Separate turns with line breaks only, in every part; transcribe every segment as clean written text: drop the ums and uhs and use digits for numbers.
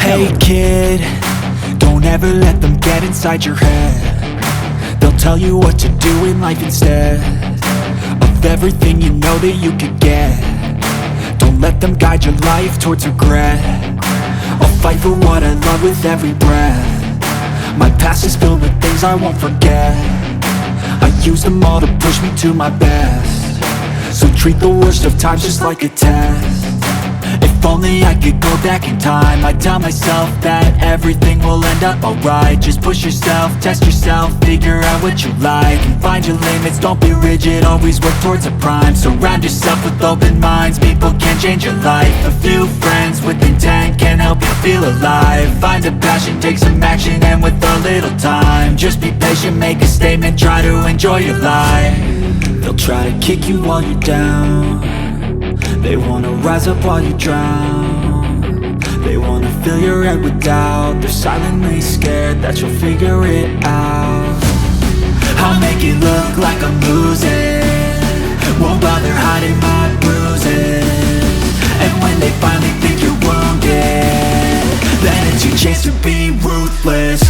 Hey kid, don't ever let them get inside your head. They'll tell you what to do in life instead of everything you know that you could get. Don't let them guide your life towards regret. I'll fight for what I love with every breath. My past is filled with things I won't forget. I use them all to push me to my best. So treat the worst of times just like a test. If only I could go back in time, I'd tell myself that everything will end up alright. Just push yourself, test yourself, figure out what you like, and find your limits, don't be rigid, always work towards a prime. Surround yourself with open minds, people can change your life. A few friends with intent can help you feel alive. Find a passion, take some action, and with a little time, just be patient, make a statement, try to enjoy your life. They'll try to kick you while you're down. They wanna rise up while you drown. They wanna fill your head with doubt. They're silently scared that you'll figure it out. I'll make it look like I'm losing, won't bother hiding my bruises. And when they finally think you're wounded, then it's your chance to be ruthless.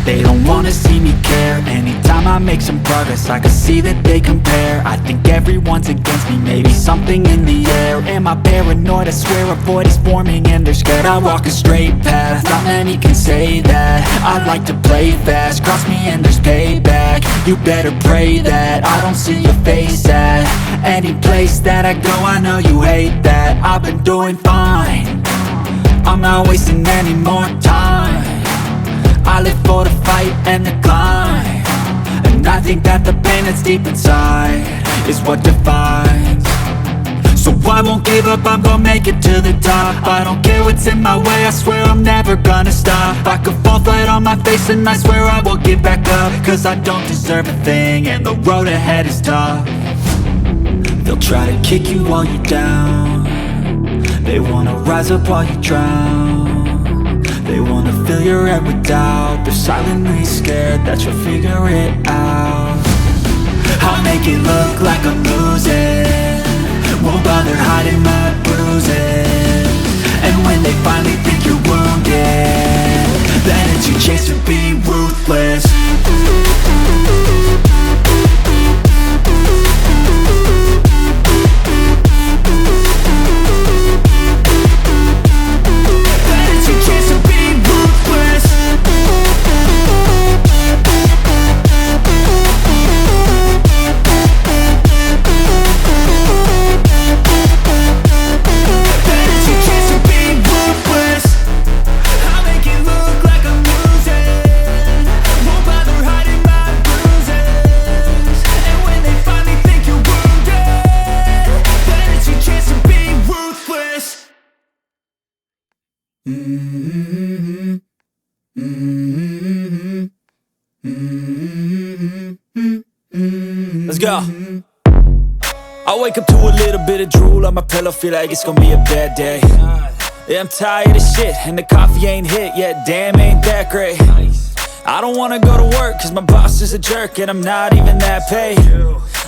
They don't wanna see me care. Anytime I make some progress, I can see that they compare. I think everyone's against me, maybe something in the air. Am I paranoid? I swear a void is forming and they're scared. I walk a straight path, not many can say that. I like to play fast, cross me and there's payback. You better pray that I don't see your face at any place that I go. I know you hate that. I've been doing fine, I'm not wasting any more time. I live for the fight and the climb, and I think that the pain that's deep inside is what defines. So I won't give up, I'm gonna make it to the top. I don't care what's in my way, I swear I'm never gonna stop. I could fall flat on my face and I swear I will get back up, cause I don't deserve a thing and the road ahead is tough. They'll try to kick you while you're down. They wanna rise up while you drown. They wanna fill your head with doubt. They're silently scared that you'll figure it out. I'll make it look like I'm losing, won't bother hiding my bruises. And when they finally think you're wounded, then it's your chance to be ruthless.
Let's go. I wake up to a little bit of drool on my pillow, feel like it's gonna be a bad day. Yeah, I'm tired of shit, and the coffee ain't hit yet, damn ain't that great. I don't wanna go to work, cause my boss is a jerk, and I'm not even that paid.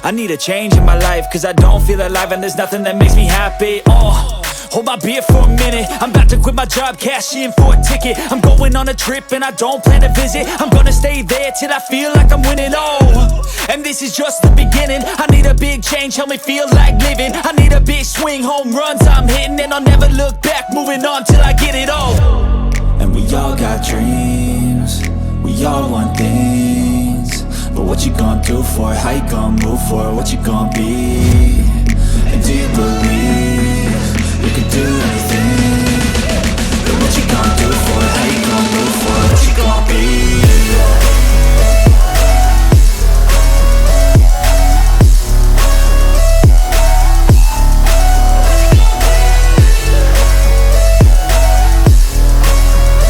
I need a change in my life, cause I don't feel alive, and there's nothing that makes me happy. Hold my beer for a minute, I'm about to quit my job, cash in for a ticket. I'm going on a trip and I don't plan to visit. I'm gonna stay there till I feel like I'm winning, and this is just the beginning. I need a big change, help me feel like living. I need a big swing, home runs I'm hitting, and I'll never look back, moving on till I get it all.
And we all got dreams, we all want things, but what you gonna do for it? How you gonna move for it? What you gonna be? And do you believe you can do anything?